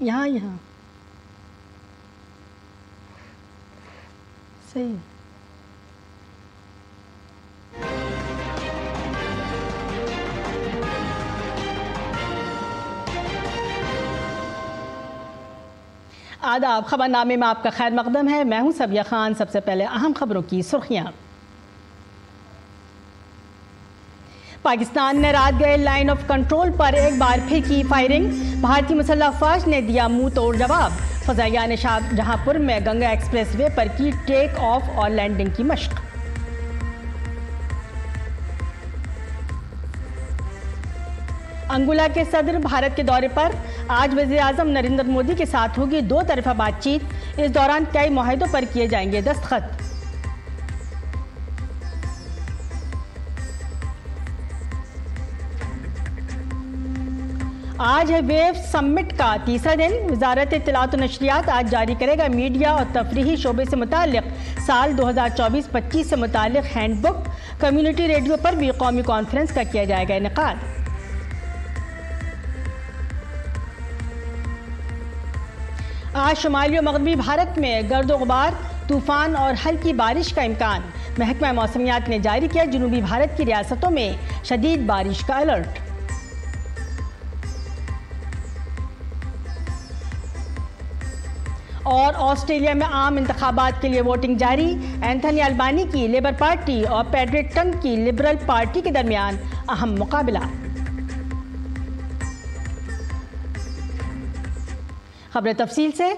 यहाँ सही। आदाब, खबरनामे में आपका खैर मकदम है। मैं हूं सबिया खान। सबसे पहले अहम खबरों की सुर्खियां। पाकिस्तान ने रात गए लाइन ऑफ कंट्रोल पर एक बार फिर की फायरिंग। भारतीय मुसल्लह फौज ने दिया मुंह तोड़ जवाब। फजाइया ने शाहजहांपुर में गंगा एक्सप्रेस वे पर की टेक ऑफ और लैंडिंग की मशक। अंगोला के सदर भारत के दौरे पर। आज वज़ीर आज़म नरेंद्र मोदी के साथ होगी दो तरफा बातचीत। इस दौरान कई मुआहदों पर किए जाएंगे दस्तखत। आज है वेव समिट का तीसरा दिन। वजारत इत्तलात और नशरियात आज जारी करेगा मीडिया और तफरीही शोबे से मुताल्लिक साल 2024-25 से मुताल्लिक हैंडबुक। कम्युनिटी रेडियो पर भी कौमी कॉन्फ्रेंस का किया जाएगा इनेकाद। आज शुमाली और मगरबी भारत में गर्द गुबार, तूफान और हल्की बारिश का इम्कान। महकमा मौसमियात ने जारी किया जनूबी भारत की रियासतों में शदीद बारिश का अलर्ट। और ऑस्ट्रेलिया में आम इंतखाबात के लिए वोटिंग जारी। एंथनी अल्बानी की लेबर पार्टी और पेड्रिटन की लिबरल पार्टी के दरमियान अहम मुकाबला। खबरें तफसील से।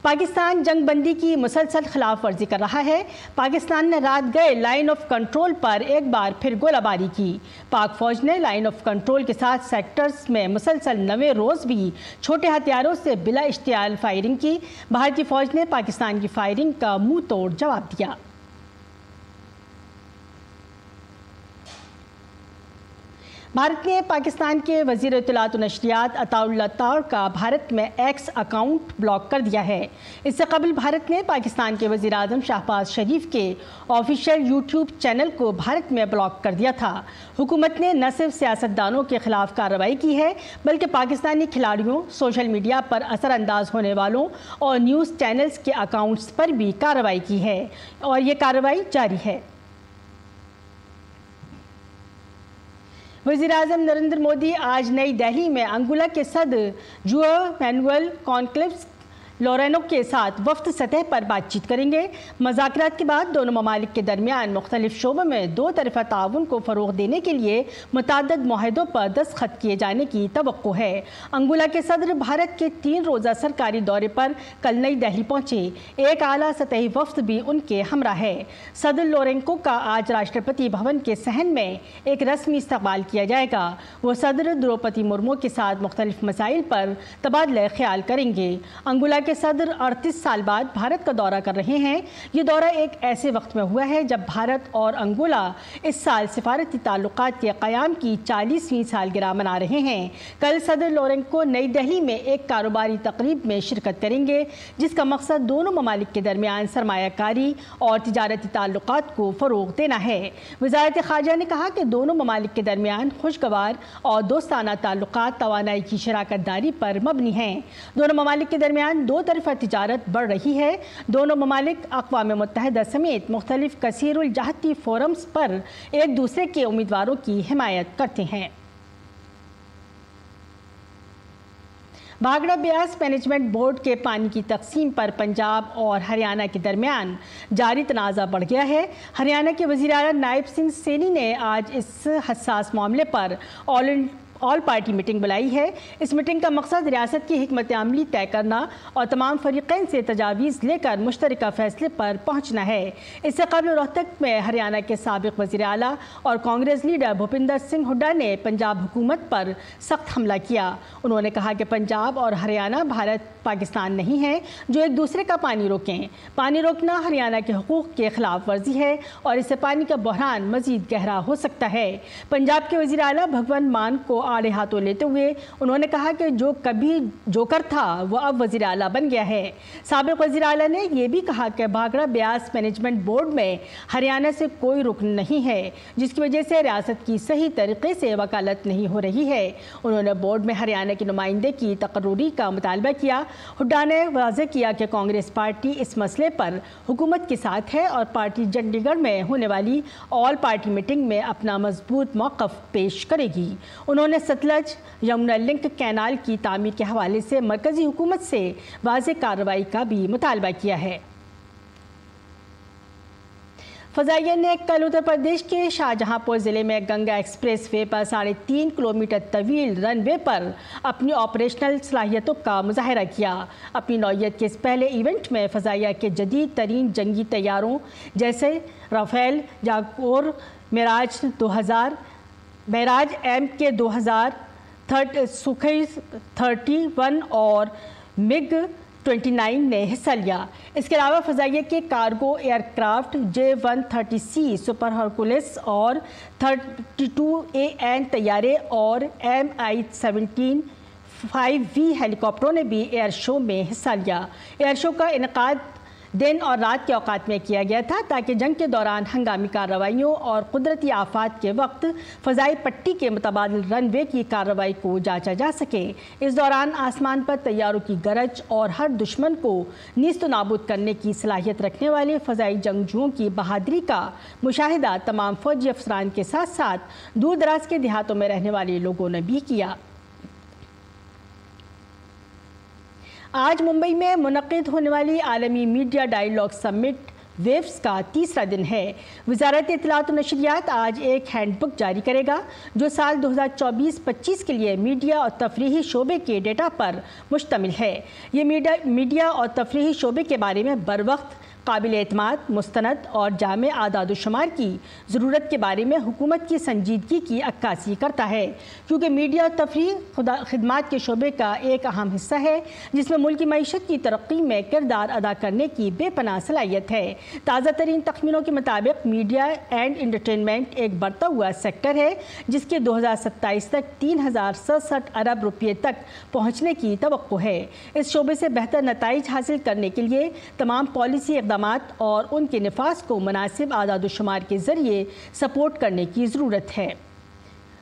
पाकिस्तान जंगबंदी की मुसलसल खिलाफ वर्जी कर रहा है। पाकिस्तान ने रात गए लाइन ऑफ कंट्रोल पर एक बार फिर गोलाबारी की। पाक फौज ने लाइन ऑफ कंट्रोल के साथ सेक्टर्स में मुसलसल 9वें रोज़ भी छोटे हथियारों से बिला इश्तियाल फायरिंग की। भारतीय फौज ने पाकिस्तान की फायरिंग का मुंह तोड़ जवाब दिया। भारत ने पाकिस्तान के वज़ीर इत्तलात और नशरियात अताउल्लाह तार का भारत में एक्स अकाउंट ब्लॉक कर दिया है। इससे कबल भारत ने पाकिस्तान के वज़ीर आज़म शहबाज शरीफ के ऑफिशियल यूट्यूब चैनल को भारत में ब्लॉक कर दिया था। हुकूमत ने न सिर्फ सियासतदानों के खिलाफ कार्रवाई की है बल्कि पाकिस्तानी खिलाड़ियों, सोशल मीडिया पर असरअंदाज होने वालों और न्यूज़ चैनल्स के अकाउंट्स पर भी कार्रवाई की है और ये कार्रवाई जारी है। वज़ीर आज़म नरेंद्र मोदी आज नई दिल्ली में अंगोला के सदर जुआ मैनुअल कॉन्क्लेव्स लोरेनो के साथ वफ्द सतह पर बातचीत करेंगे। मुज़ाकरात के बाद दोनों ममालिक के दरमियान मुख्तलिफ शोबों में दो तरफ़ा ताउन को फ़रोग़ देने के लिए मुतअद्दिद मुआहदों पर दस्तखत किए जाने की तवक्को है। अंगोला के सदर भारत के 3 रोज़ा सरकारी दौरे पर कल नई दिल्ली पहुँचे। एक आला सतही वफ्द भी उनके हमरा है। सदर लोरेंको का आज राष्ट्रपति भवन के सहन में एक रस्मी इस्तकबाल किया जाएगा। वो सदर द्रौपदी मुर्मू के साथ मुख्तलिफ मसाइल पर तबादला ख्याल करेंगे। अंगोला के सदर 38 साल बाद भारत का दौरा कर रहे हैं। ये दौरा एक ऐसे वक्त में हुआ है जब भारत और अंगोला इस साल सिफारती ताल्लुकात के क़याम की 40वीं सालगिरह मना रहे हैं। कल सदर लोरेंको नई दिल्ली में एक कारोबारी तकरीब में शिरकत करेंगे जिसका मकसद दोनों ममालिक के दरमियान सरमायाकारी और तिजारती ताल्लुकात को फ़रोग़ देना है। वज़ारत ख़ारजा ने कहा कि दोनों ममालिक के दरमियान खुशगवार और दोस्ताना ताल्लुकात तवानाई की शराकत दारी पर मबनी हैं। दोनों ममालिक के दरमियान दो तरफ़ा तिजारत बढ़ रही है। दोनों ममालिक अक़वाम मुत्तहिदा समेत मुख्तलिफ कसीरुल जहती फोरम्स पर एक दूसरे के उम्मीदवारों की हिमायत करते हैं। भाखड़ा ब्यास मैनेजमेंट बोर्ड के पानी की तकसीम पर पंजाब और हरियाणा के दरमियान जारी तनाज़ा बढ़ गया है। हरियाणा के वज़ीर आला नायब सिंह सैनी ने आज इस हसास मामले पर ऑल पार्टी मीटिंग बुलाई है। इस मीटिंग का मकसद रियासत की हिकमत अमली तय करना और तमाम फरीक़ैन से तजावीज़ लेकर मुश्तरका फ़ैसले पर पहुँचना है। इससे कबल रोहतक में हरियाणा के साबिक़ वज़ीर आला और कांग्रेस लीडर भूपिंदर सिंह हुड्डा ने पंजाब हुकूमत पर सख्त हमला किया। उन्होंने कहा कि पंजाब और हरियाणा भारत पाकिस्तान नहीं है जो एक दूसरे का पानी रोकें। पानी रोकना हरियाणा के हुकूक़ के खिलाफ वर्जी है और इससे पानी का बहरान मज़ीद गहरा हो सकता है। पंजाब के वज़ीर आला भगवंत मान को आड़े हाथों लेते हुए उन्होंने कहा कि जो कभी जोकर था वो अब वज़ीर आला बन गया है। साबिक़ वज़ीर आला ने यह भी कहा कि भाखड़ा ब्यास मैनेजमेंट बोर्ड में हरियाणा से कोई रुकन नहीं है जिसकी वजह से रियासत की सही तरीके से वकालत नहीं हो रही है। उन्होंने बोर्ड में हरियाणा हरियाणा की नुमाइंदे की तकर्रुरी का मुतालबा किया। हुड्डा ने वाज़ेह किया कि कांग्रेस पार्टी इस मसले पर हुकूमत के साथ है और पार्टी चंडीगढ़ में होने वाली ऑल पार्टी मीटिंग में अपना मजबूत मौक़िफ़ पेश करेगी। उन्होंने सतलज यमुना लिंक कैनाल की तामीर के हवाले से मरकज़ी हुकूमत से वाज़ेह कार्रवाई का भी मुतालबा किया है। फ़ज़ाइया ने कल उत्तर प्रदेश के शाहजहांपुर ज़िले में गंगा एक्सप्रेस वे पर 3.5 किलोमीटर तवील रनवे पर अपनी ऑपरेशनल सलाहियतों का मुजाहरा किया। अपनी नौइयत के इस पहले इवेंट में फ़ज़ाइया के जदीद तरीन जंगी तैयारों जैसे राफेल, जागोर, मेराज MK 2000, सुखई 31 और MiG 29 ने हिस्सा लिया। इसके अलावा फ़ज़ाइया के cargo aircraft J-130C super Hercules और 32AN तैयारे और Mi-17 5V हेलीकॉप्टरों ने भी एयर शो में हिस्सा लिया। एयर शो का इनेकाद दिन और रात के औकात में किया गया था ताकि जंग के दौरान हंगामी कार्रवाइयों और कुदरती आफात के वक्त फ़ज़ाई पट्टी के मुतबादिल रनवे की कार्रवाई को जांचा जा सके। इस दौरान आसमान पर तैयारों की गरज और हर दुश्मन को नीस्त नाबूद करने की सलाहियत रखने वाले फ़ज़ाई जंगजुओं की बहादुरी का मुशाहिदा तमाम फ़ौजी अफसरान के साथ साथ दूर दराज के देहातों में रहने वाले लोगों ने भी किया। आज मुंबई में मुनक़िद होने वाली आलमी मीडिया डायलॉग समिट वेव्स का तीसरा दिन है। वज़ारत इत्तलात और नशरियात आज एक हैंडबुक जारी करेगा जो साल 2024-25 के लिए मीडिया और तफरीही शोबे के डेटा पर मुश्तमिल है। ये मीडिया और तफरीही शोबे के बारे में बरवक्त काबिल एतमाद, मुस्तनद और जामे आदाद-ओ-शुमार की ज़रूरत के बारे में हुकूमत की संजीदगी की अक्कासी करता है, क्योंकि मीडिया और तफरीह खिदमात के शोबे का एक अहम हिस्सा है जिसमें मुल्क की मईशत की तरक्की में किरदार अदा करने की बेपनाह सलाहियत है। ताज़ा तरीन तखमीनों के मुताबिक मीडिया एंड एंटरटेनमेंट एक बढ़ता हुआ सेक्टर है जिसके 2027 तक 3067 अरब रुपये तक पहुँचने की तवक्को है। इस शोबे से बेहतर नताइज हासिल करने के लिए तमाम पॉलिसी और उनके निफाज को मुनासिब आदाद-ओ-शुमार के ज़रिए सपोर्ट करने की ज़रूरत है।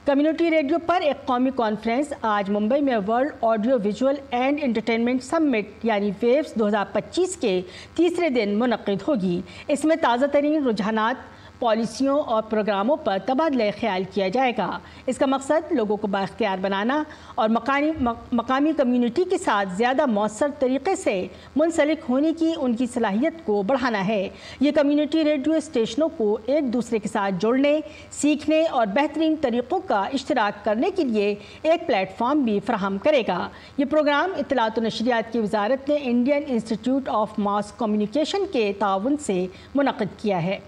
कम्युनिटी रेडियो पर एक कौमी कॉन्फ्रेंस आज मुंबई में world audio visual and entertainment summit यानी वेव्स 2025 के तीसरे दिन मुनक़िद होगी। इसमें ताज़ा तरीन रुझानात, पॉलिसियों और प्रोग्रामों पर तबादला ख्याल किया जाएगा। इसका मकसद लोगों को बाख्तियार बनाना और मकामी कम्युनिटी के साथ ज़्यादा मौसर तरीक़े से मुंसलिक होने की उनकी सलाहियत को बढ़ाना है। ये कम्युनिटी रेडियो स्टेशनों को एक दूसरे के साथ जोड़ने, सीखने और बेहतरीन तरीक़ों का इश्तराक करने के लिए एक प्लेटफॉर्म भी फराहम करेगा। ये प्रोग्राम इत्तलात और नशरियात की वजारत ने Indian institute of mass communication के ताउन से मुनक़िद किया है।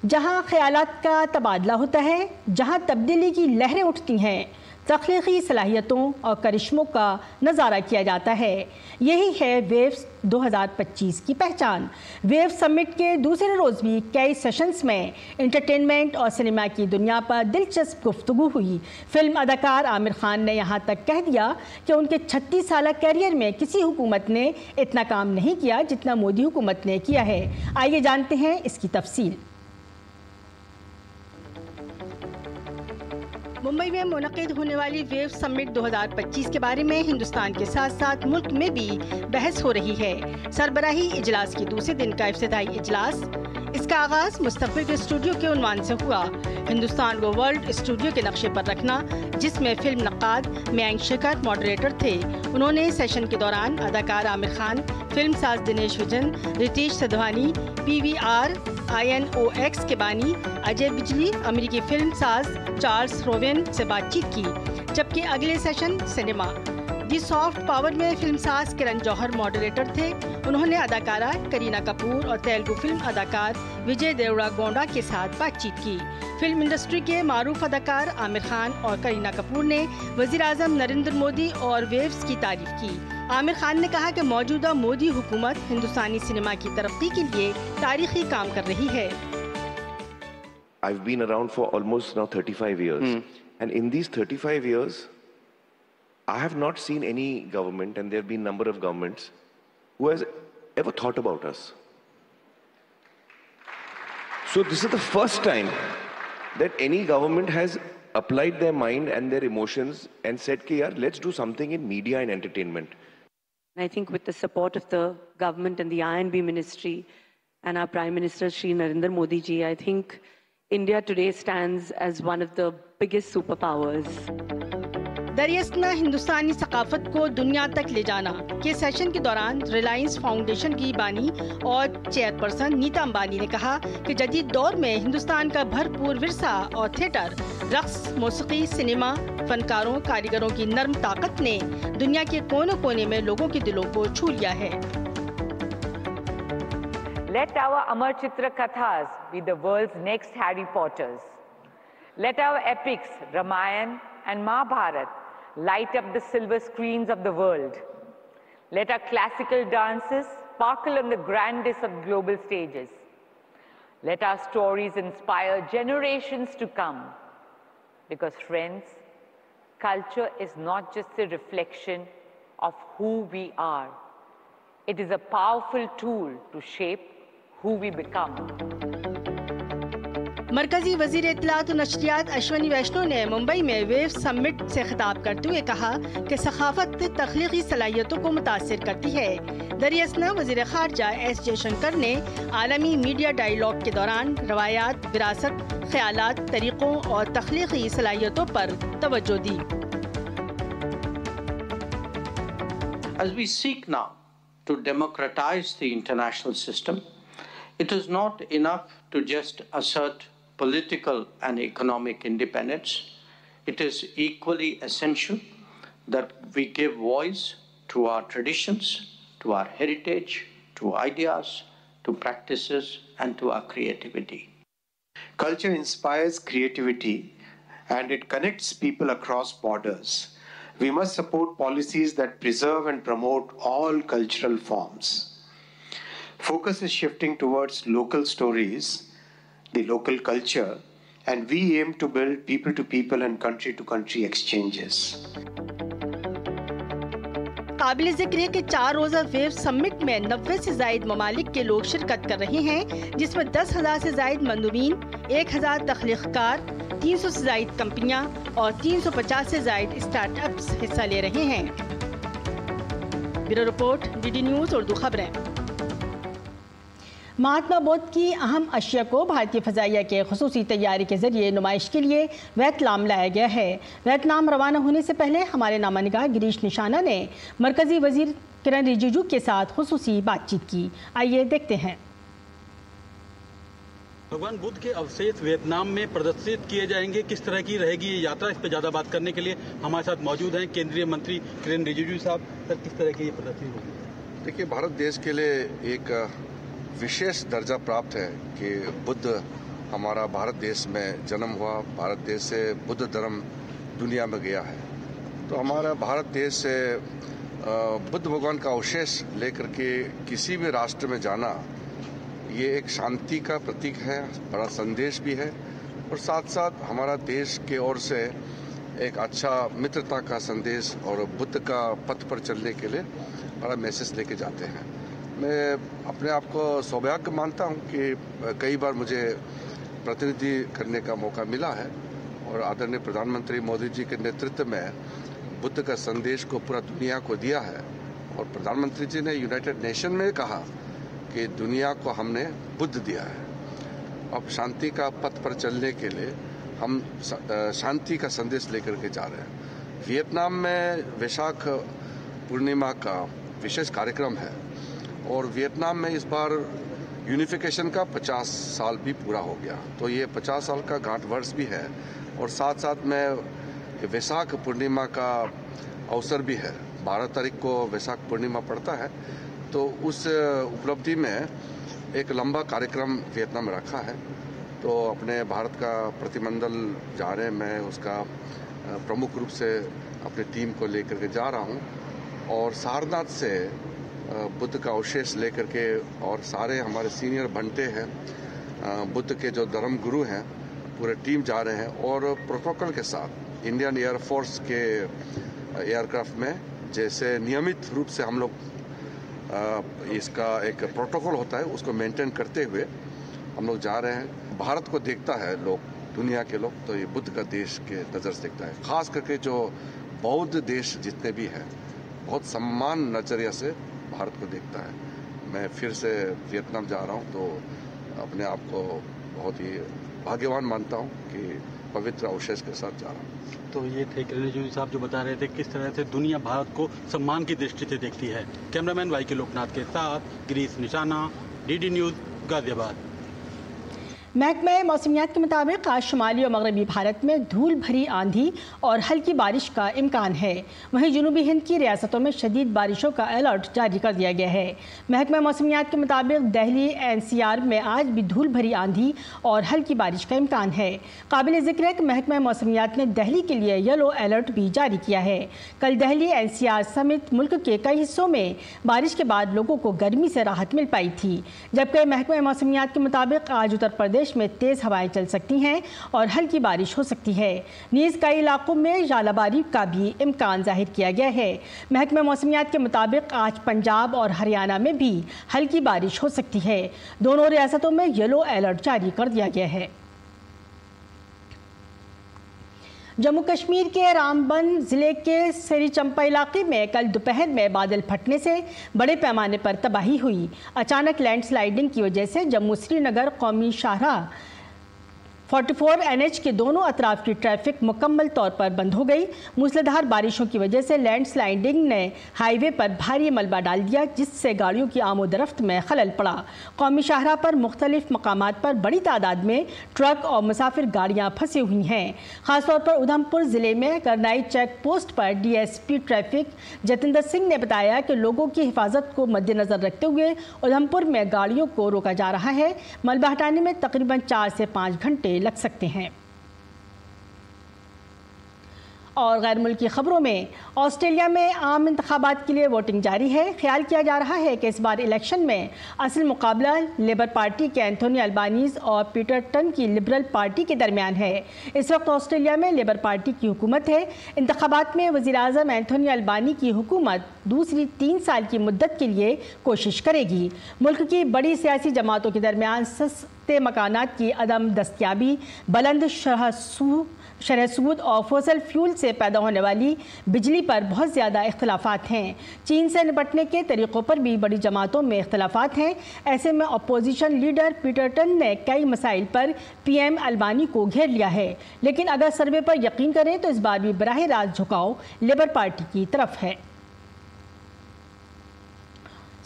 जहाँ ख़यालात का तबादला होता है, जहाँ तब्दीली की लहरें उठती हैं, तख्लीक़ी सलाहियतों और करिश्मों का नज़ारा किया जाता है। यही है वेव्स 2025 की पहचान। वेव समिट के दूसरे रोज़ भी कई सेशंस में एंटरटेनमेंट और सिनेमा की दुनिया पर दिलचस्प गुफ्तगू हुई। फिल्म अदाकार आमिर खान ने यहाँ तक कह दिया कि उनके 36 साल कैरियर में किसी हुकूमत ने इतना काम नहीं किया जितना मोदी हुकूमत ने किया है। आइए जानते हैं इसकी तफसील। मुंबई में मुनक़िद होने वाली वेव समिट 2025 के बारे में हिंदुस्तान के साथ साथ मुल्क में भी बहस हो रही है। सरबराही इजलास के दूसरे दिन का इफ्तिताई इजलास, इसका आगाज़ मुस्तक़बिल के स्टूडियो के उन्वान से हुआ। हिंदुस्तान को वर्ल्ड स्टूडियो के नक्शे पर रखना, जिसमें फिल्म नक्काद मयंक शेखर मॉडरेटर थे। उन्होंने सेशन के दौरान अदाकार आमिर खान, फिल्म साज दिनेश विजन, रितेश सधवानी, PVR INOX के बानी अजय बिजली, अमेरिकी फिल्म साज चार्ल्स रोवेन से बातचीत की। जबकि अगले सेशन सिनेमा दी सॉफ्ट पावर में फिल्मसाज किरण जौहर मॉडरेटर थे। उन्होंने अदाकारा करीना कपूर और तेलुगु फिल्म अदाकार विजय देवरागोंडा के साथ बातचीत की। फिल्म इंडस्ट्री के मारूफ अदाकार आमिर खान और करीना कपूर ने वज़ीर आज़म नरेंद्र मोदी और वेव्स की तारीफ की। आमिर खान ने कहा कि मौजूदा मोदी हुकूमत हिंदुस्तानी सिनेमा की तरक्की के लिए तारीखी काम कर रही है। I've been around for almost now 35 years. And in these 35 years, I have not seen any government, and there have been a number of governments, who has ever thought about us. So this is the first time that any government has applied their mind and their emotions and said, "Ki yaar, let's do something in media and entertainment." I think with the support of the government and the I&B Ministry and our Prime Minister Shri Narendra Modi ji, I think India today stands as one of the biggest superpowers. दरियासना हिंदुस्तानी सकाफत को दुनिया तक ले जाना के session के दौरान Reliance foundation की बानी और चेयरपर्सन नीता अंबानी ने कहा कि जदीद दौर में हिंदुस्तान का भरपूर विरसा और थिएटर, रक्स, मौसीकी, सिनेमा, फनकारों, कारीगरों की नर्म ताकत ने दुनिया के कोने-कोने में लोगों के दिलों को छू लिया है। Let our Amar Chitra Kathas be the world's next Harry Potters. Let our epics, Ramayana and Mahabharata, light up the silver screens of the world. Let our classical dances sparkle on the grandest of global stages. Let our stories inspire generations to come. Because friends, culture is not just a reflection of who we are. It is a powerful tool to shape who we become. मरकजी वजीर इत्तलात और नशरियात अश्वनी वैष्णव ने मुंबई में wave summit से खिताब करते हुए कहा कि सखाफत तख्लीकी सलाहियतों को मुतासिर करती है। दरियासना वजीर खारजा एस जयशंकर ने आलमी मीडिया डायलॉग के दौरान रवायात, विरासत, ख्यालात, तरीकों और तख्लीकी सलाहियतों पर तवज्जो दी। As we seek now to democratize the international system, it is not enough to just assert political and economic independence. It is equally essential that we give voice to our traditions, to our heritage, to ideas, to practices, and to our creativity. Culture inspires creativity and it connects people across borders. We must support policies that preserve and promote all cultural forms. Focus is shifting towards local stories, the local culture, and we aim to build people-to-people and country-to-country exchanges. काबिल जिक्र है कि 4 रोज़ा wave summit में 90 से ज़ायद ममालिक के लोग शिरकत कर रहे हैं, जिसमें 10,000 से ज़ायद मंदूबीन, 1,000 तख्लीक़कार, 300 से ज़ायद कंपनियां और 350 से ज़ायद स्टार्टअप्स हिस्सा ले रहे हैं। Bureau report, DD news Urdu खबरें। महात्मा बुद्ध की अहम अशिया को भारतीय फ़ज़ाइया के ख़ुसूसी तैयारी के ज़रिए नुमाइश के लिए वियतनाम लाया गया है। वियतनाम रवाना होने से पहले हमारे नामा निगाह गिरीश निशाना ने मरकज़ी वज़ीर किरण रिजिजू के साथ ख़ुसूसी बातचीत की। आइए देखते हैं। भगवान बुद्ध के अवशेष वियतनाम में प्रदर्शित किए जाएंगे, किस तरह की रहेगी ये यात्रा, इस पर ज़्यादा बात करने के लिए हमारे साथ मौजूद हैं केंद्रीय मंत्री किरण रिजिजू साहब। सर, किस तरह की ये प्रदर्शनी होगी? देखिए, भारत देश के लिए एक विशेष दर्जा प्राप्त है कि बुद्ध हमारा भारत देश में जन्म हुआ, भारत देश से बुद्ध धर्म दुनिया में गया है। तो हमारा भारत देश से बुद्ध भगवान का अवशेष लेकर के किसी भी राष्ट्र में जाना, ये एक शांति का प्रतीक है, बड़ा संदेश भी है और साथ साथ हमारा देश के ओर से एक अच्छा मित्रता का संदेश और बुद्ध का पथ पर चलने के लिए बड़ा मैसेज लेके जाते हैं। मैं अपने आप को सौभाग्य मानता हूं कि कई बार मुझे प्रतिनिधि करने का मौका मिला है और आदरणीय प्रधानमंत्री मोदी जी के नेतृत्व में बुद्ध का संदेश को पूरा दुनिया को दिया है। और प्रधानमंत्री जी ने यूनाइटेड नेशन में कहा कि दुनिया को हमने बुद्ध दिया है। अब शांति का पथ पर चलने के लिए हम शांति का संदेश लेकर के जा रहे हैं। वियतनाम में वैशाख पूर्णिमा का विशेष कार्यक्रम है और वियतनाम में इस बार यूनिफिकेशन का 50 साल भी पूरा हो गया, तो ये 50 साल का गांठ वर्ष भी है और साथ साथ में वैशाख पूर्णिमा का अवसर भी है। 12 तारीख को वैशाख पूर्णिमा पड़ता है, तो उस उपलब्धि में एक लंबा कार्यक्रम वियतनाम में रखा है। तो अपने भारत का प्रतिनिधिमंडल जा रहे हैं, मैं उसका प्रमुख रूप से अपनी टीम को लेकर के जा रहा हूँ और सारनाथ से बुद्ध का अवशेष लेकर के और सारे हमारे सीनियर बनते हैं, बुद्ध के जो धर्म गुरु हैं, पूरे टीम जा रहे हैं और प्रोटोकॉल के साथ इंडियन एयरफोर्स के एयरक्राफ्ट में जैसे नियमित रूप से हम लोग इसका एक प्रोटोकॉल होता है उसको मेंटेन करते हुए हम लोग जा रहे हैं। भारत को देखता है लोग दुनिया के लोग तो ये बुद्ध का देश के नज़र से देखता है। खास करके जो बौद्ध देश जितने भी हैं बहुत सम्मान नजरिया से भारत को देखता है। मैं फिर से वियतनाम जा रहा हूँ तो अपने आप को बहुत ही भाग्यवान मानता हूँ कि पवित्र अवशेष के साथ जा रहा हूँ। तो ये थे किरण रिजिजू साहब जो बता रहे थे किस तरह से दुनिया भारत को सम्मान की दृष्टि से देखती है। कैमरामैन वाई के लोकनाथ के साथ गिरीश निशाना, DD न्यूज़, गाजियाबाद। महकमा मौसमियात के मुताबिक आज शुमाली और मगरबी भारत में धूल भरी आंधी और हल्की बारिश का इम्कान है। वहीं जनूबी हिंद की रियासतों में शदीद बारिशों का अलर्ट जारी कर दिया गया है। महकमा मौसमियात के मुताबिक दिल्ली NCR में आज भी धूल भरी आंधी और हल्की बारिश का इम्कान है। काबिल ज़िक्र है कि महकमा मौसमियात ने दिल्ली के लिए येलो अलर्ट भी जारी किया है। कल दिल्ली NCR समेत मुल्क के कई हिस्सों में बारिश के बाद लोगों को गर्मी से राहत मिल पाई थी, जबकि महकमा मौसमियात के मुताबिक आज उत्तर प्रदेश में तेज हवाएं चल सकती हैं और हल्की बारिश हो सकती है। नीज़ कई इलाकों में ज़ालाबारी का भी इम्कान जाहिर किया गया है। महकमा मौसमियात के मुताबिक आज पंजाब और हरियाणा में भी हल्की बारिश हो सकती है। दोनों रियासतों में येलो अलर्ट जारी कर दिया गया है। जम्मू कश्मीर के रामबन ज़िले के सेरी-चंपा इलाके में कल दोपहर में बादल फटने से बड़े पैमाने पर तबाही हुई। अचानक लैंडस्लाइडिंग की वजह से जम्मू श्रीनगर कौमी शाहराह 44 NH के दोनों अतराफ की ट्रैफिक मुकम्मल तौर पर बंद हो गई। मूसलाधार बारिशों की वजह से लैंडस्लाइडिंग ने हाईवे पर भारी मलबा डाल दिया, जिससे गाड़ियों की आमोदरफ्त में खलल पड़ा। कौमी शाहराह पर मुख्तलिफ मकामात पर बड़ी तादाद में ट्रक और मुसाफिर गाड़ियाँ फंसी हुई हैं। खासतौर पर उधमपुर ज़िले में करनाई चेक पोस्ट पर DSP ट्रैफिक जतिंदर सिंह ने बताया कि लोगों की हिफाजत को मद्देनज़र रखते हुए उधमपुर में गाड़ियों को रोका जा रहा है। मलबा हटाने में तकरीबन 4 से 5 घंटे लग सकते हैं। और गैर मुल्की खबरों में ऑस्ट्रेलिया में आम इंतखाबात के लिए वोटिंग जारी है। ख्याल किया जा रहा है कि इस बार इलेक्शन में असल मुकाबला लेबर पार्टी के एंथोनी अल्बानीज़ और पीटर टन की लिबरल पार्टी के दरमियान है। इस वक्त ऑस्ट्रेलिया में लेबर पार्टी की हुकूमत है। इंतखाबात में वज़ीर-ए-आज़म एंथोनी अल्बानी की हुकूमत दूसरी 3 साल की मुद्दत के लिए कोशिश करेगी। मुल्क की बड़ी सियासी जमातों के दरमियान सस्ते मकानात की अदम दस्तयाबी, बुलंद शरह सूद और फॉसिल फ्यूल से पैदा होने वाली बिजली पर बहुत ज़्यादा इख्तलाफात हैं। चीन से निपटने के तरीक़ों पर भी बड़ी जमातों में इख्तलाफात हैं। ऐसे में अपोजिशन लीडर पीटर टन ने कई मसाइल पर PM अल्बानी को घेर लिया है, लेकिन अगर सर्वे पर यकीन करें तो इस बार भी बराह रास्त झुकाव लेबर पार्टी की तरफ है।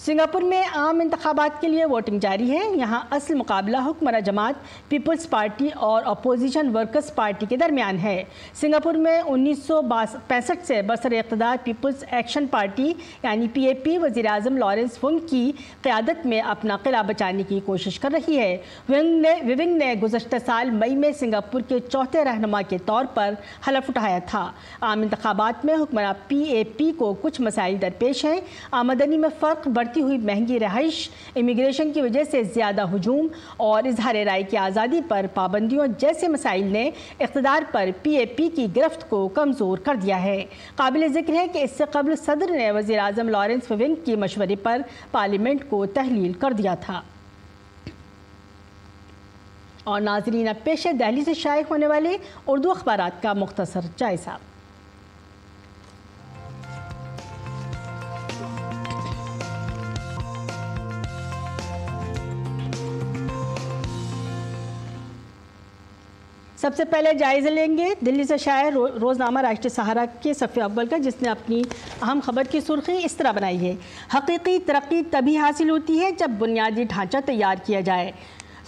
सिंगापुर में आम इंतखाबात के लिए वोटिंग जारी है। यहाँ असल मुकाबला हुक्मरान जमात पीपल्स पार्टी और अपोजिशन वर्कर्स पार्टी के दरमियान है। सिंगापुर में 1965 से बरसर इक़्तिदार पीपल्स एक्शन पार्टी यानी PAP वज़ीर-ए-आज़म लॉरेंस वुंग की क़यादत में अपना किला बचाने की कोशिश कर रही है। विविंग ने गुज़श्ता साल मई में सिंगापुर के चौथे रहनुमा के तौर पर हलफ उठाया था। आम इंतखाबात में हुक्मरान PAP को कुछ मसाइल दरपेश हैं। आमदनी में फ़र्क, हुई महंगी रहाइश, इमिग्रेशन की वजह से ज़्यादा हुजूम और इजहार राय की आज़ादी पर पाबंदियों जैसे मसाइल ने इक़्तिदार पर PAP की गिरफ्त को कमज़ोर कर दिया है। काबिल ज़िक्र है कि इससे कबल सदर ने वज़ीर-ए-आज़म लॉरेंस विविंग की मशवरे पर पार्लियामेंट को तहलील कर दिया था। और नाज़रीन, अब पेश है दिल्ली से शाये होने वाले उर्दू अखबारात का मुख्तसर जायज़ा। सबसे पहले जायज़ा लेंगे दिल्ली से शायर रोज़नामा राष्ट्रीय सहारा के सफ़े अव्वल का, जिसने अपनी अहम खबर की सुर्खी इस तरह बनाई है। हकीकी तरक्की तभी हासिल होती है जब बुनियादी ढांचा तैयार किया जाए।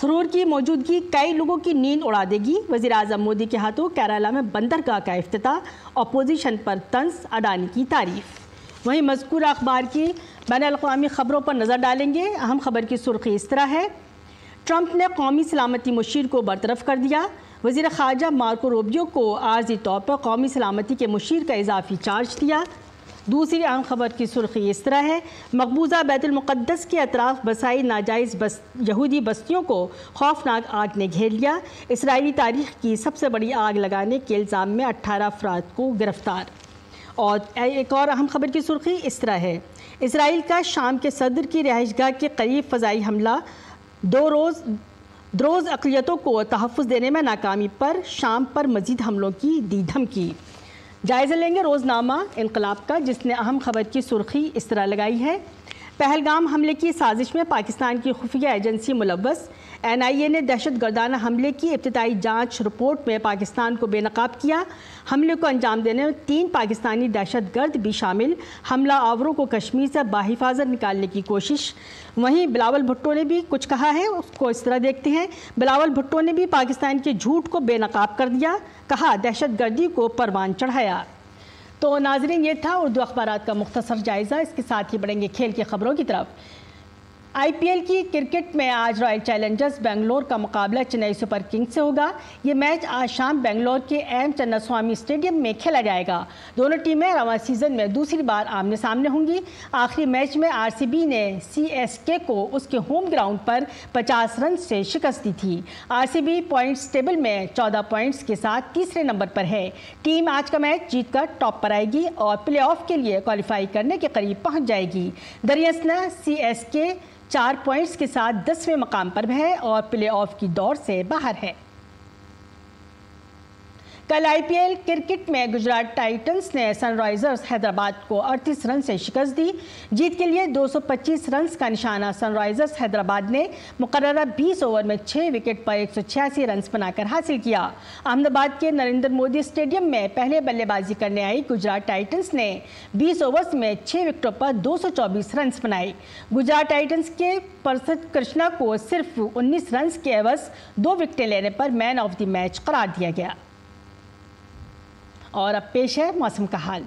सुरूर की मौजूदगी कई लोगों की नींद उड़ा देगी। वज़ीर-ए-आज़म मोदी के हाथों केरला में बंदरगाह का इफ्तिताह, अपोजिशन पर तंज, अडानी की तारीफ। वहीं मज़कूर अखबार की बैनुल-अक़वामी खबरों पर नज़र डालेंगे। अहम खबर की सुर्खी इस तरह है। ट्रंप ने कौमी सलामती मुशीर को बरतरफ कर दिया। वज़ीर ख़ारजा मार्को रूबियो को आर्जी तौर पर कौमी सलामती के मुशीर का इजाफी चार्ज दिया। दूसरी अहम खबर की सुर्खी इस तरह है। मकबूजा बैतुल मुक़द्दस के अतराफ बसाई नाजायज़ यहूदी बस्तियों को खौफनाक आग ने घेर लिया। इसराइली तारीख़ की सबसे बड़ी आग लगाने के इल्ज़ाम में 18 अफराद को गिरफ्तार। और एक और अहम खबर की सुर्खी इस तरह है। इसराइल का शाम के सदर की रिहाइशगाह के करीब फ़ज़ाई हमला, 2 रोज़ द्रोज़ अक़लियतों को तहफ़्फ़ुज़ देने में नाकामी पर शाम पर मज़ीद हमलों की दी धमकी। जायज़ा लेंगे रोज़नामा इनकलाब का, जिसने अहम खबर की सुर्खी इस तरह लगाई है। पहलगाम हमले की साजिश में पाकिस्तान की खुफिया एजेंसी मुलव्वस। NIA ने दहशत गर्दाना हमले की इब्तिदाई जांच रिपोर्ट में पाकिस्तान को बेनकाब किया। हमले को अंजाम देने में 3 पाकिस्तानी दहशत गर्द भी शामिल। हमला आवरों को कश्मीर से बाहिफाजत निकालने की कोशिश। वहीं बिलावल भुट्टो ने भी कुछ कहा है, उसको इस तरह देखते हैं। बिलावल भुट्टो ने भी पाकिस्तान के झूठ को बेनकाब कर दिया, कहा दहशत गर्दी को परवान चढ़ाया। तो नाजरीन, ये था उर्दू अखबारात का मुख्तसर जायज़ा। इसके साथ ही बढ़ेंगे खेल की खबरों की तरफ। IPL की क्रिकेट में आज रॉयल चैलेंजर्स बेंगलोर का मुकाबला चेन्नई सुपर किंग्स से होगा। ये मैच आज शाम बेंगलोर के एम चन्नास्वामी स्टेडियम में खेला जाएगा। दोनों टीमें रवां सीज़न में दूसरी बार आमने सामने होंगी। आखिरी मैच में RCB ने CSK को उसके होम ग्राउंड पर 50 रन से शिकस्त दी थी। RCB पॉइंट्स टेबल में 14 पॉइंट्स के साथ तीसरे नंबर पर है। टीम आज का मैच जीतकर टॉप पर आएगी और प्लेऑफ के लिए क्वालिफाई करने के करीब पहुँच जाएगी। दरअसल CSK 4 पॉइंट्स के साथ 10वें मकाम पर है और प्ले ऑफ की दौड़ से बाहर है। कल IPL क्रिकेट में गुजरात टाइटंस ने सनराइजर्स हैदराबाद को 38 रन से शिकस्त दी। जीत के लिए 225 रन का निशाना सनराइजर्स हैदराबाद ने मुकर्ररा 20 ओवर में 6 विकेट पर 186 रन बनाकर हासिल किया। अहमदाबाद के नरेंद्र मोदी स्टेडियम में पहले बल्लेबाजी करने आई गुजरात टाइटंस ने 20 ओवर्स में 6 विकेटों पर 224 रन बनाए। गुजरात टाइटंस के प्रसिद्ध कृष्णा को सिर्फ 19 रन के एवज 2 विकेटें लेने पर मैन ऑफ द मैच करार दिया गया। और अब पेश है मौसम का हाल।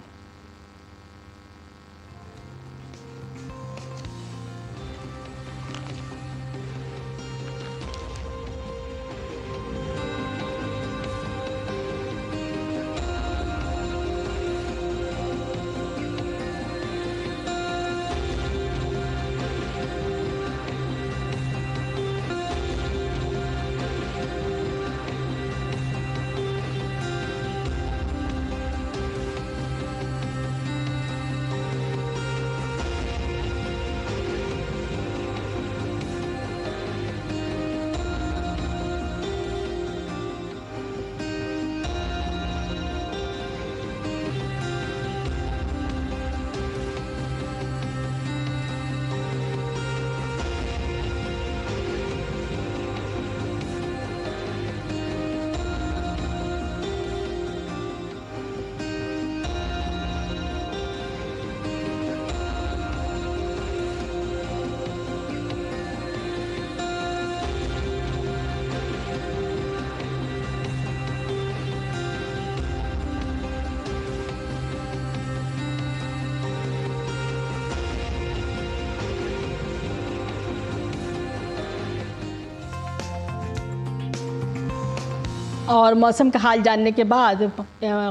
और मौसम का हाल जानने के बाद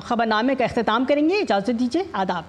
खबरनामे का अख्ताम करेंगे। इजाज़त दीजिए, आदाब।